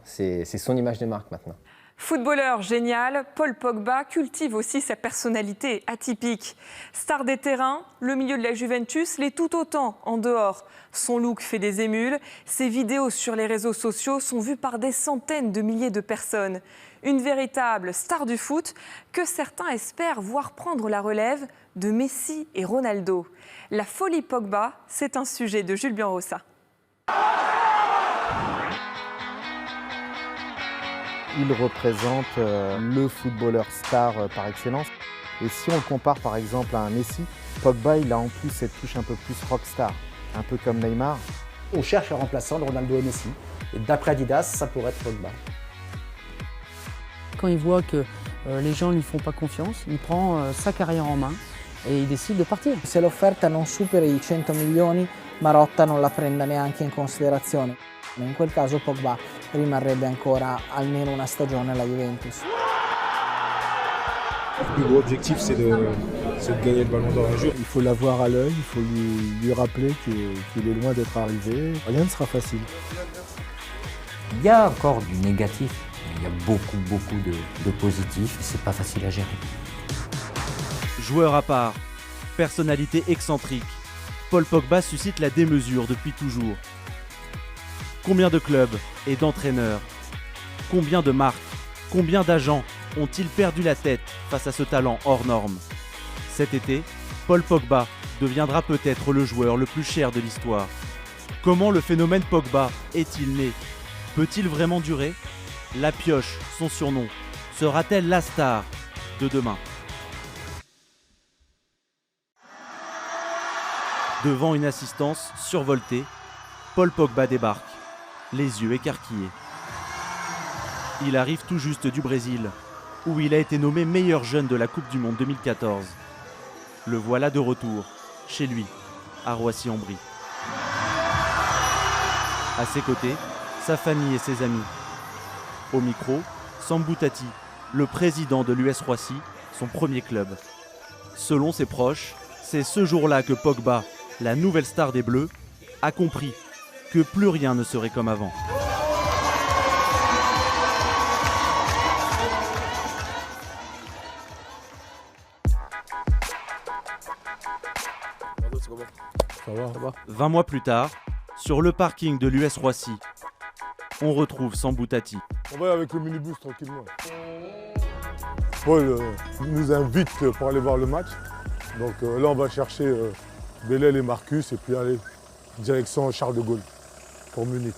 C'est son image de marque maintenant. Footballeur génial, Paul Pogba cultive aussi sa personnalité atypique. Star des terrains, le milieu de la Juventus l'est tout autant en dehors. Son look fait des émules, ses vidéos sur les réseaux sociaux sont vues par des centaines de milliers de personnes. Une véritable star du foot que certains espèrent voir prendre la relève de Messi et Ronaldo. La folie Pogba, c'est un sujet de Jules Bianrossa. Il représente le footballeur star par excellence. Et si on le compare par exemple à un Messi, Pogba il a en plus cette touche un peu plus rockstar, un peu comme Neymar. On cherche un remplaçant de Ronaldo et Messi. Et d'après Adidas, ça pourrait être Pogba. Quand il voit que les gens ne lui font pas confiance, il prend sa carrière en main e il décide de partir. Se l'offerta non supera i 100 milioni, Marotta non la prenda neanche in considerazione. In quel caso Pogba rimarrebbe ancora almeno una stagione alla Juventus. Le plus gros objectif, c'est de gagner le ballon d'or un jour. Il faut l'avoir à l'œil, il faut lui rappeler qu'il est loin d'être arrivé. Rien ne sera facile. Il y a encore du négatif, il y a beaucoup de positifs et c'est pas facile à gérer. Joueur à part, personnalité excentrique, Paul Pogba suscite la démesure depuis toujours. Combien de clubs et d'entraîneurs, combien de marques, combien d'agents ont-ils perdu la tête face à ce talent hors norme? Cet été, Paul Pogba deviendra peut-être le joueur le plus cher de l'histoire. Comment le phénomène Pogba est-il né? Peut-il vraiment durer? La Pioche, son surnom, sera-t-elle la star de demain? Devant une assistance survoltée, Paul Pogba débarque, les yeux écarquillés. Il arrive tout juste du Brésil, où il a été nommé meilleur jeune de la Coupe du Monde 2014. Le voilà de retour, chez lui, à Roissy-en-Brie. À ses côtés, sa famille et ses amis. Au micro, Sambou Tati, le président de l'US Roissy, son premier club. Selon ses proches, c'est ce jour-là que Pogba, la nouvelle star des Bleus, a compris que plus rien ne serait comme avant. Ça va. 20 mois plus tard, sur le parking de l'US Roissy, on retrouve Sambou Tati. On va avec le minibus tranquillement. Paul nous invite pour aller voir le match. Donc là, on va chercher Belel et Marcus et puis aller direction Charles de Gaulle pour Munich.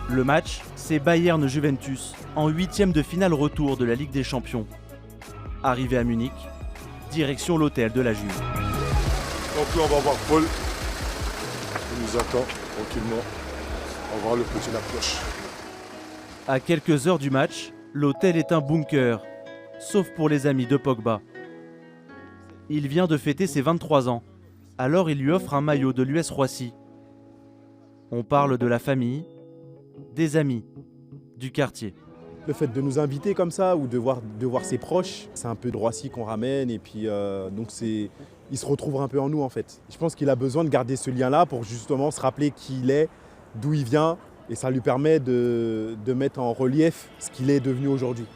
Le match, c'est Bayern-Juventus, en 8e de finale retour de la Ligue des Champions. Arrivé à Munich, direction l'hôtel de la Juve. Donc là, on va voir Paul. Il nous attend tranquillement. On va voir le petit La Pioche. À quelques heures du match, l'hôtel est un bunker, sauf pour les amis de Pogba. Il vient de fêter ses 23 ans, alors il lui offre un maillot de l'US Roissy. On parle de la famille, des amis, du quartier. Le fait de nous inviter comme ça ou de voir ses proches, c'est un peu de Roissy qu'on ramène et puis donc il se retrouve un peu en nous en fait. Je pense qu'il a besoin de garder ce lien-là pour justement se rappeler qui il est, d'où il vient et ça lui permet de mettre en relief ce qu'il est devenu aujourd'hui.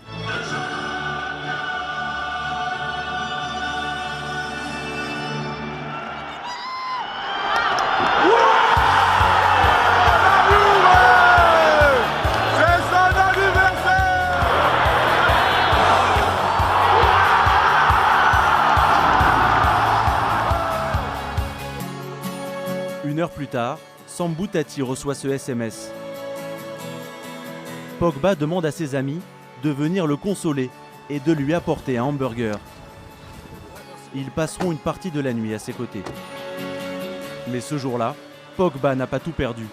Une heure plus tard, Sambou Tati reçoit ce SMS. Pogba demande à ses amis de venir le consoler et de lui apporter un hamburger. Ils passeront une partie de la nuit à ses côtés. Mais ce jour-là, Pogba n'a pas tout perdu.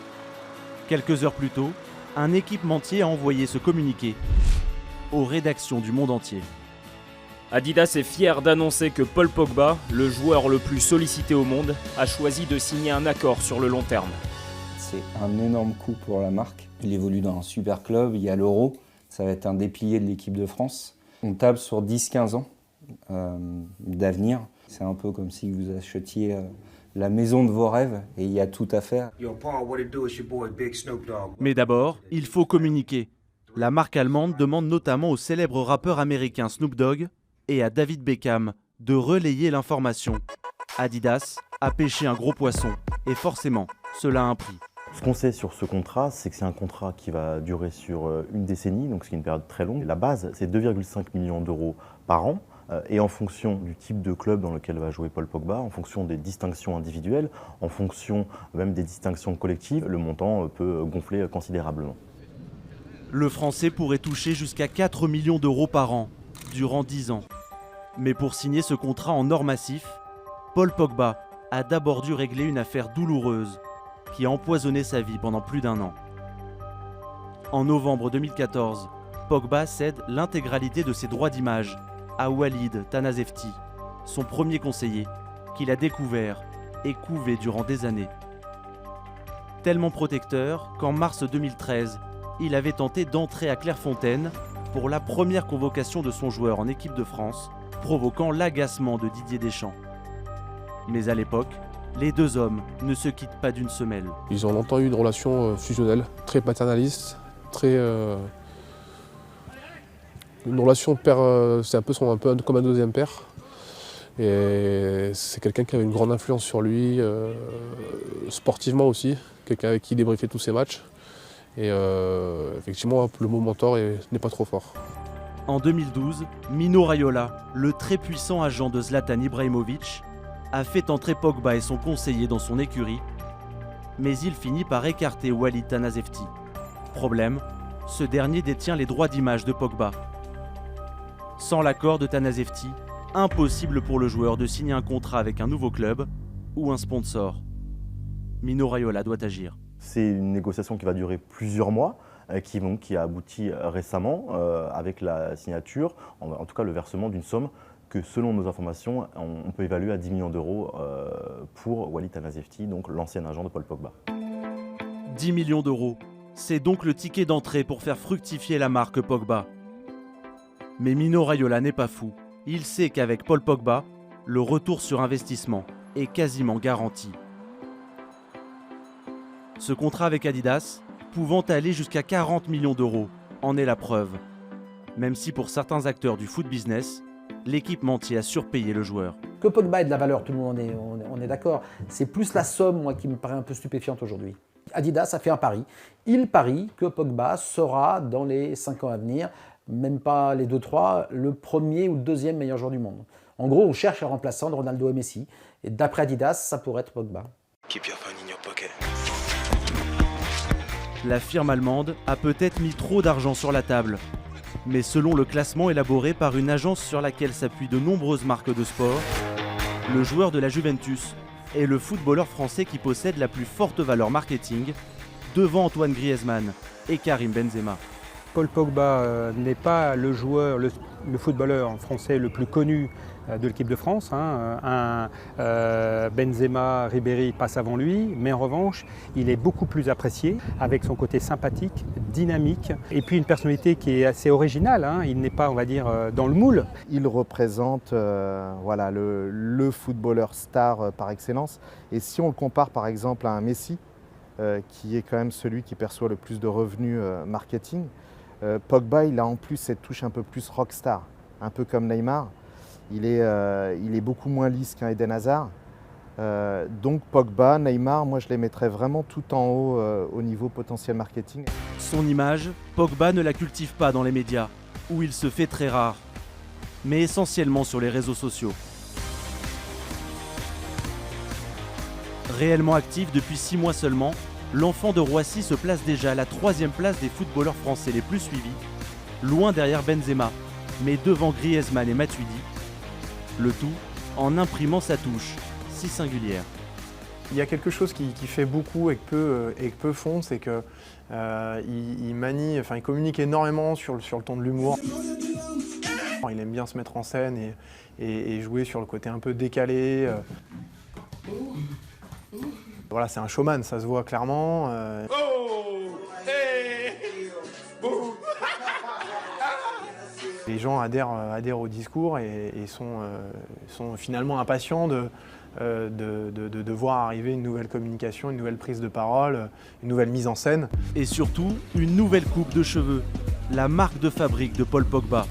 Quelques heures plus tôt, un équipementier a envoyé ce communiqué aux rédactions du monde entier. Adidas est fier d'annoncer que Paul Pogba, le joueur le plus sollicité au monde, a choisi de signer un accord sur le long terme. C'est un énorme coup pour la marque. Il évolue dans un super club, il y a l'Euro, ça va être un des piliers de l'équipe de France. On table sur 10-15 ans d'avenir. C'est un peu comme si vous achetiez la maison de vos rêves et il y a tout à faire. Mais d'abord, il faut communiquer. La marque allemande demande notamment au célèbre rappeur américain Snoop Dogg et à David Beckham de relayer l'information. Adidas a pêché un gros poisson et forcément, cela a un prix. Ce qu'on sait sur ce contrat, c'est que c'est un contrat qui va durer sur une décennie, donc c'est une période très longue. La base, c'est 2,5 millions d'euros par an. Et en fonction du type de club dans lequel va jouer Paul Pogba, en fonction des distinctions individuelles, en fonction même des distinctions collectives, le montant peut gonfler considérablement. Le Français pourrait toucher jusqu'à 4 millions d'euros par an, durant 10 ans. Mais pour signer ce contrat en or massif, Paul Pogba a d'abord dû régler une affaire douloureuse qui a empoisonné sa vie pendant plus d'1 an. En novembre 2014, Pogba cède l'intégralité de ses droits d'image à Walid Tanazefti, son premier conseiller, qu'il a découvert et couvé durant des années. Tellement protecteur qu'en mars 2013, il avait tenté d'entrer à Clairefontaine pour la première convocation de son joueur en équipe de France, provoquant l'agacement de Didier Deschamps. Mais à l'époque, les deux hommes ne se quittent pas d'une semelle. Ils ont longtemps eu une relation fusionnelle, très paternaliste, très... Une relation de père, c'est un peu comme un deuxième père. Et c'est quelqu'un qui avait une grande influence sur lui, sportivement aussi, quelqu'un avec qui il débriefait tous ses matchs. Et effectivement, le mot mentor n'est pas trop fort. En 2012, Mino Raiola, le très puissant agent de Zlatan Ibrahimovic, a fait entrer Pogba et son conseiller dans son écurie, mais il finit par écarter Walid Tanazefti. Problème, ce dernier détient les droits d'image de Pogba. Sans l'accord de Tanazefti, impossible pour le joueur de signer un contrat avec un nouveau club ou un sponsor. Mino Raiola doit agir. C'est une négociation qui va durer plusieurs mois, qui a abouti récemment avec la signature, en tout cas le versement d'une somme que selon nos informations, on peut évaluer à 10 millions d'euros pour Walid Tanazefti, donc l'ancien agent de Paul Pogba. 10 millions d'euros, c'est donc le ticket d'entrée pour faire fructifier la marque Pogba. Mais Mino Raiola n'est pas fou. Il sait qu'avec Paul Pogba, le retour sur investissement est quasiment garanti. Ce contrat avec Adidas, pouvant aller jusqu'à 40 millions d'euros, en est la preuve. Même si pour certains acteurs du foot business, l'équipementier a surpayé le joueur. Que Pogba ait de la valeur, tout le monde on est d'accord. C'est plus la somme, moi, qui me paraît un peu stupéfiante aujourd'hui. Adidas a fait un pari. Il parie que Pogba sera, dans les 5 ans à venir, même pas les 2-3, le premier ou le deuxième meilleur joueur du monde. En gros, on cherche un remplaçant de Ronaldo et Messi. Et d'après Adidas, ça pourrait être Pogba. Keep your phone in your pocket. La firme allemande a peut-être mis trop d'argent sur la table. Mais selon le classement élaboré par une agence sur laquelle s'appuient de nombreuses marques de sport, le joueur de la Juventus est le footballeur français qui possède la plus forte valeur marketing, devant Antoine Griezmann et Karim Benzema. Paul Pogba n'est pas le joueur, le footballeur français le plus connu de l'équipe de France. Benzema, Ribéry passent avant lui, mais en revanche, il est beaucoup plus apprécié avec son côté sympathique, dynamique, et puis une personnalité qui est assez originale. Il n'est pas, on va dire, dans le moule. Il représente voilà, le footballeur star par excellence. Et si on le compare par exemple à un Messi, qui est quand même celui qui perçoit le plus de revenus marketing, Pogba, il a en plus cette touche un peu plus rockstar, un peu comme Neymar. Il est beaucoup moins lisse qu'un Eden Hazard. Donc Pogba, Neymar, moi je les mettrais vraiment tout en haut au niveau potentiel marketing. Son image, Pogba ne la cultive pas dans les médias, où il se fait très rare, mais essentiellement sur les réseaux sociaux. Réellement actif depuis 6 mois seulement, l'enfant de Roissy se place déjà à la 3e place des footballeurs français les plus suivis, loin derrière Benzema, mais devant Griezmann et Matuidi. Le tout en imprimant sa touche, si singulière. Il y a quelque chose qui fait beaucoup et que peu font, c'est qu'il il communique énormément sur le ton de l'humour. Il aime bien se mettre en scène et jouer sur le côté un peu décalé. Voilà, c'est un showman, ça se voit clairement. Les gens adhèrent au discours et sont finalement impatients de voir arriver une nouvelle communication, une nouvelle prise de parole, une nouvelle mise en scène. Et surtout, une nouvelle coupe de cheveux, la marque de fabrique de Paul Pogba.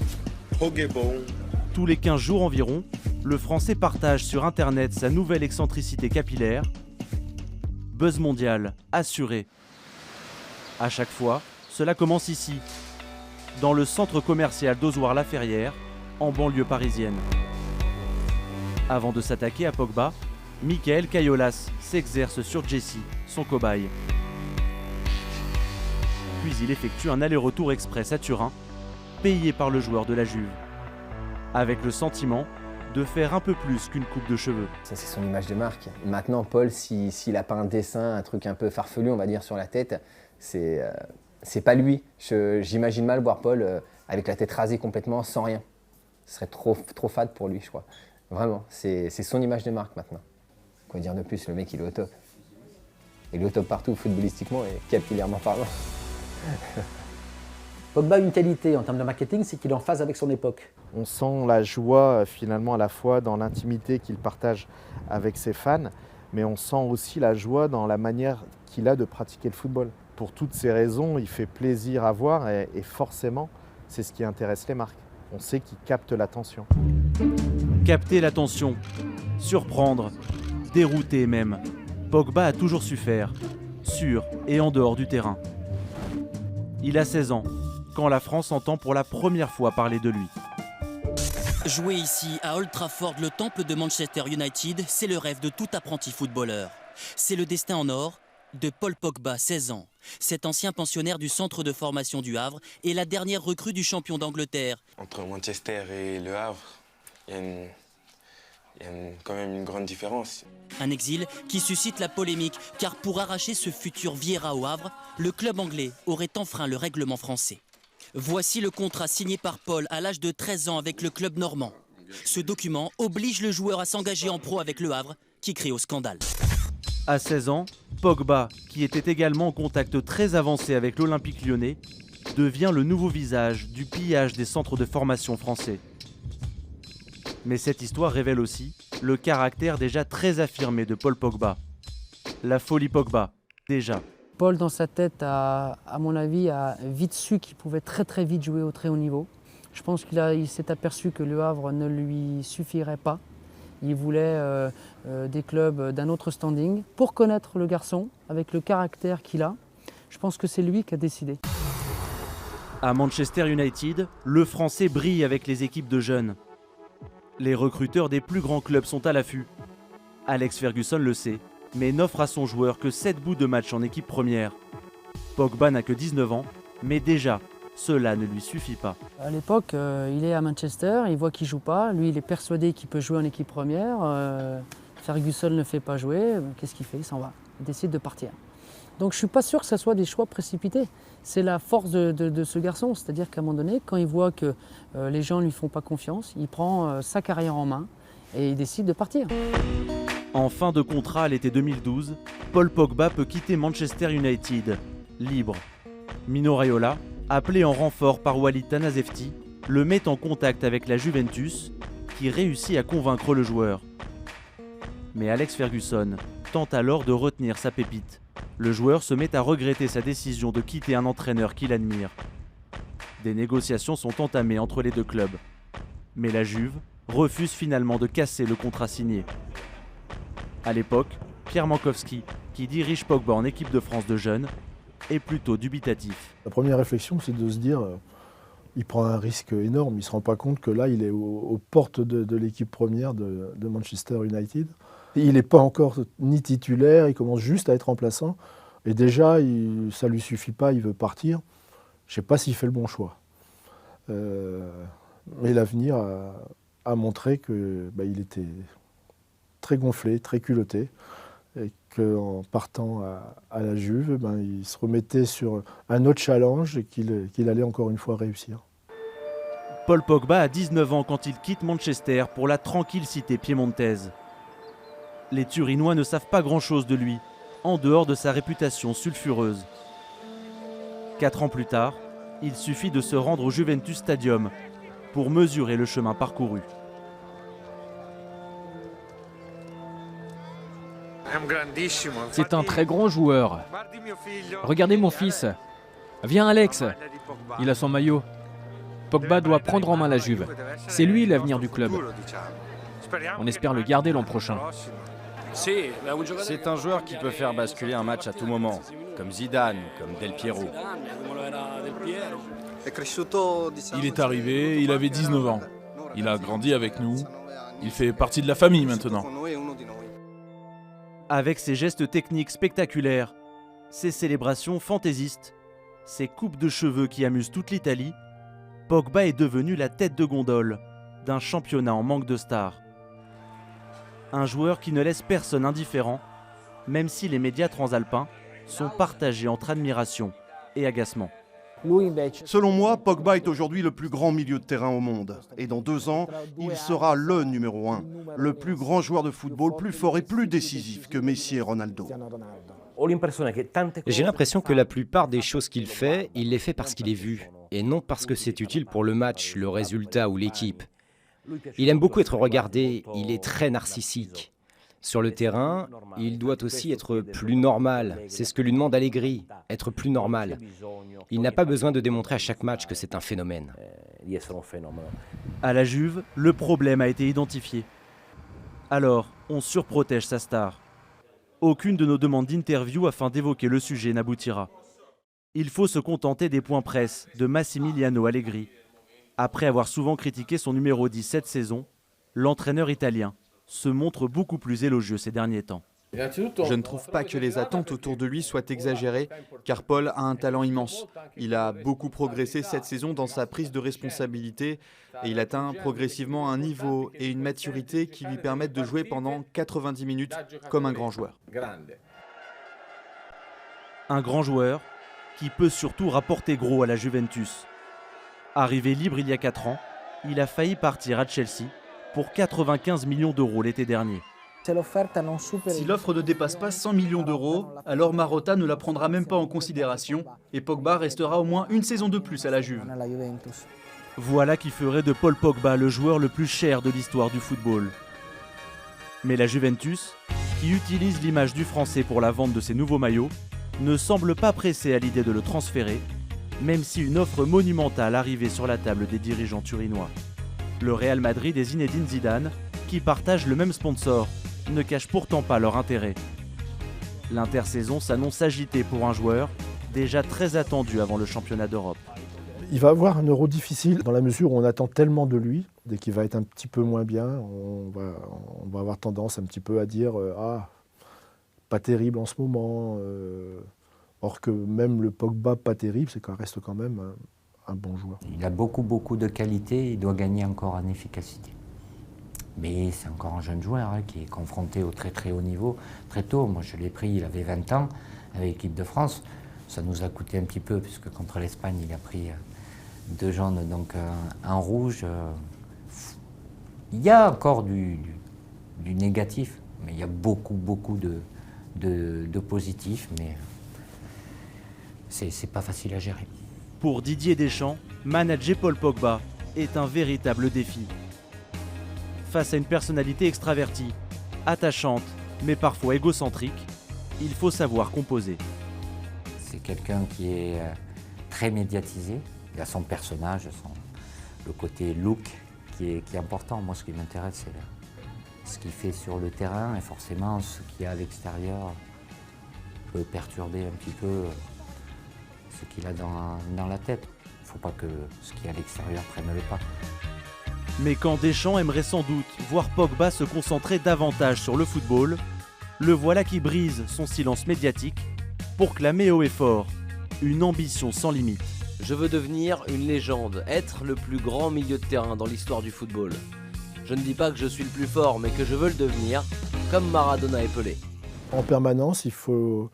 Tous les 15 jours environ, le Français partage sur Internet sa nouvelle excentricité capillaire. Buzz mondial, assuré. À chaque fois, cela commence ici, dans le centre commercial d'Ozoir-la-Ferrière, en banlieue parisienne. Avant de s'attaquer à Pogba, Michael Cayolas s'exerce sur Jesse, son cobaye. Puis il effectue un aller-retour express à Turin, payé par le joueur de la Juve, avec le sentiment de faire un peu plus qu'une coupe de cheveux. Ça, c'est son image de marque. Maintenant, Paul, s'il n'a pas un dessin, un truc un peu farfelu, on va dire, sur la tête, c'est pas lui. J'imagine mal voir Paul avec la tête rasée complètement, sans rien. Ce serait trop fade pour lui, je crois. Vraiment, c'est son image de marque maintenant. Quoi dire de plus, le mec, il est au top. Il est au top partout, footballistiquement et capillairement parlant. Pogba a une qualité en termes de marketing, c'est qu'il est en phase avec son époque. On sent la joie finalement à la fois dans l'intimité qu'il partage avec ses fans, mais on sent aussi la joie dans la manière qu'il a de pratiquer le football. Pour toutes ces raisons, il fait plaisir à voir et forcément, c'est ce qui intéresse les marques. On sait qu'il capte l'attention. Capter l'attention, surprendre, dérouter même. Pogba a toujours su faire, sur et en dehors du terrain. Il a 16 ans, quand la France entend pour la première fois parler de lui. Jouer ici, à Old Trafford, le temple de Manchester United, c'est le rêve de tout apprenti footballeur. C'est le destin en or de Paul Pogba, 16 ans. Cet ancien pensionnaire du centre de formation du Havre est la dernière recrue du champion d'Angleterre. Entre Manchester et le Havre, il y a quand même une grande différence. Un exil qui suscite la polémique, car pour arracher ce futur Vieira au Havre, le club anglais aurait enfreint le règlement français. Voici le contrat signé par Paul à l'âge de 13 ans avec le club normand. Ce document oblige le joueur à s'engager en pro avec le Havre, qui crée au scandale. À 16 ans, Pogba, qui était également en contact très avancé avec l'Olympique lyonnais, devient le nouveau visage du pillage des centres de formation français. Mais cette histoire révèle aussi le caractère déjà très affirmé de Paul Pogba. La folie Pogba, déjà. Paul, dans sa tête, à mon avis, a vite su qu'il pouvait très vite jouer au très haut niveau. Je pense qu'il s'est aperçu que le Havre ne lui suffirait pas. Il voulait des clubs d'un autre standing. Pour connaître le garçon, avec le caractère qu'il a, je pense que c'est lui qui a décidé. À Manchester United, le Français brille avec les équipes de jeunes. Les recruteurs des plus grands clubs sont à l'affût. Alex Ferguson le sait, mais n'offre à son joueur que 7 bouts de match en équipe première. Pogba n'a que 19 ans, mais déjà, cela ne lui suffit pas. À l'époque, il est à Manchester, il voit qu'il ne joue pas. Lui, il est persuadé qu'il peut jouer en équipe première. Ferguson ne le fait pas jouer. Qu'est-ce qu'il fait? Il s'en va. Il décide de partir. Donc je ne suis pas sûr que ce soit des choix précipités. C'est la force de ce garçon. C'est-à-dire qu'à un moment donné, quand il voit que les gens ne lui font pas confiance, il prend sa carrière en main et il décide de partir. En fin de contrat à l'été 2012, Paul Pogba peut quitter Manchester United, libre. Mino Raiola, appelé en renfort par Walid Tanazefti, le met en contact avec la Juventus, qui réussit à convaincre le joueur. Mais Alex Ferguson tente alors de retenir sa pépite. Le joueur se met à regretter sa décision de quitter un entraîneur qu'il admire. Des négociations sont entamées entre les deux clubs. Mais la Juve refuse finalement de casser le contrat signé. À l'époque, Pierre Mankowski, qui dirige Pogba en équipe de France de jeunes, est plutôt dubitatif. La première réflexion, c'est de se dire il prend un risque énorme. Il ne se rend pas compte que là, il est aux portes de l'équipe première de Manchester United. Il n'est pas encore ni titulaire, il commence juste à être remplaçant. Et déjà, ça ne lui suffit pas, il veut partir. Je ne sais pas s'il fait le bon choix. Mais l'avenir a montré qu'il était très gonflé, très culotté. Et qu'en partant à la Juve, il se remettait sur un autre challenge et qu'il allait encore une fois réussir. Paul Pogba a 19 ans quand il quitte Manchester pour la tranquille cité piémontaise. Les Turinois ne savent pas grand-chose de lui, en dehors de sa réputation sulfureuse. 4 ans plus tard, il suffit de se rendre au Juventus Stadium pour mesurer le chemin parcouru. C'est un très grand joueur. Regardez mon fils. Viens Alex. Il a son maillot. Pogba doit prendre en main la Juve. C'est lui l'avenir du club. On espère le garder l'an prochain. C'est un joueur qui peut faire basculer un match à tout moment, comme Zidane, comme Del Piero. Il est arrivé, il avait 19 ans. Il a grandi avec nous. Il fait partie de la famille maintenant. Avec ses gestes techniques spectaculaires, ses célébrations fantaisistes, ses coupes de cheveux qui amusent toute l'Italie, Pogba est devenu la tête de gondole d'un championnat en manque de stars. Un joueur qui ne laisse personne indifférent, même si les médias transalpins sont partagés entre admiration et agacement. Selon moi, Pogba est aujourd'hui le plus grand milieu de terrain au monde. Et dans 2 ans, il sera le numéro 1, le plus grand joueur de football, plus fort et plus décisif que Messi et Ronaldo. J'ai l'impression que la plupart des choses qu'il fait, il les fait parce qu'il est vu, et non parce que c'est utile pour le match, le résultat ou l'équipe. Il aime beaucoup être regardé, il est très narcissique. Sur le terrain, il doit aussi être plus normal. C'est ce que lui demande Allegri, être plus normal. Il n'a pas besoin de démontrer à chaque match que c'est un phénomène. À la Juve, le problème a été identifié. Alors, on surprotège sa star. Aucune de nos demandes d'interview afin d'évoquer le sujet n'aboutira. Il faut se contenter des points presse de Massimiliano Allegri. Après avoir souvent critiqué son numéro 10 cette saison, l'entraîneur italien se montre beaucoup plus élogieux ces derniers temps. Je ne trouve pas que les attentes autour de lui soient exagérées, car Paul a un talent immense. Il a beaucoup progressé cette saison dans sa prise de responsabilité et il atteint progressivement un niveau et une maturité qui lui permettent de jouer pendant 90 minutes comme un grand joueur. Un grand joueur qui peut surtout rapporter gros à la Juventus. Arrivé libre il y a 4 ans, il a failli partir à Chelsea pour 95 millions d'euros l'été dernier. Si l'offre ne dépasse pas 100 millions d'euros, alors Marotta ne la prendra même pas en considération et Pogba restera au moins une saison de plus à la Juve. Voilà qui ferait de Paul Pogba le joueur le plus cher de l'histoire du football. Mais la Juventus, qui utilise l'image du Français pour la vente de ses nouveaux maillots, ne semble pas pressée à l'idée de le transférer, même si une offre monumentale arrivait sur la table des dirigeants turinois. Le Real Madrid et Zinedine Zidane, qui partagent le même sponsor, ne cachent pourtant pas leur intérêt. L'intersaison s'annonce agitée pour un joueur déjà très attendu avant le championnat d'Europe. Il va avoir un Euro difficile dans la mesure où on attend tellement de lui, dès qu'il va être un petit peu moins bien, on va avoir tendance un petit peu à dire ah, pas terrible en ce moment. Or que même le Pogba pas terrible, c'est qu'il reste quand même un bon joueur. Il a beaucoup de qualités, il doit gagner encore en efficacité. Mais c'est encore un jeune joueur qui est confronté au très haut niveau très tôt. Moi je l'ai pris, il avait 20 ans avec l'équipe de France. Ça nous a coûté un petit peu puisque contre l'Espagne il a pris 2 jaunes, donc un rouge. Il y a encore du négatif, mais il y a beaucoup de positifs, mais c'est pas facile à gérer. Pour Didier Deschamps, manager Paul Pogba est un véritable défi. Face à une personnalité extravertie, attachante, mais parfois égocentrique, il faut savoir composer. C'est quelqu'un qui est très médiatisé. Il a son personnage, le côté look qui est important. Moi, ce qui m'intéresse, c'est ce qu'il fait sur le terrain, et forcément, ce qu'il y a à l'extérieur peut perturber un petit peu ce qu'il a dans la tête. Il ne faut pas que ce qui est à l'extérieur prenne le pas. Mais quand Deschamps aimerait sans doute voir Pogba se concentrer davantage sur le football, le voilà qui brise son silence médiatique pour clamer haut et fort une ambition sans limite. Je veux devenir une légende, être le plus grand milieu de terrain dans l'histoire du football. Je ne dis pas que je suis le plus fort, mais que je veux le devenir, comme Maradona et Pelé. En permanence, il faut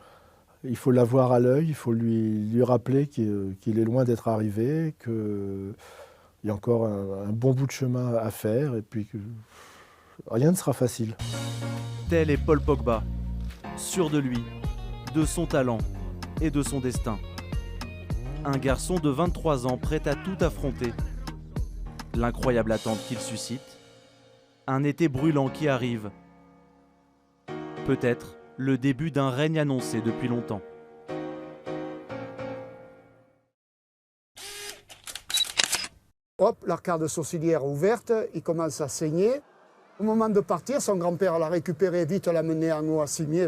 l'avoir à l'œil, il faut lui rappeler qu'il est loin d'être arrivé, qu'il y a encore un bon bout de chemin à faire, et puis que rien ne sera facile. Tel est Paul Pogba, sûr de lui, de son talent et de son destin. Un garçon de 23 ans prêt à tout affronter. L'incroyable attente qu'il suscite. Un été brûlant qui arrive. Peut-être le début d'un règne annoncé depuis longtemps. Hop, l'arcade sourcilière ouverte, il commence à saigner. Au moment de partir, son grand-père l'a récupéré, vite l'a mené en haut à Cimier.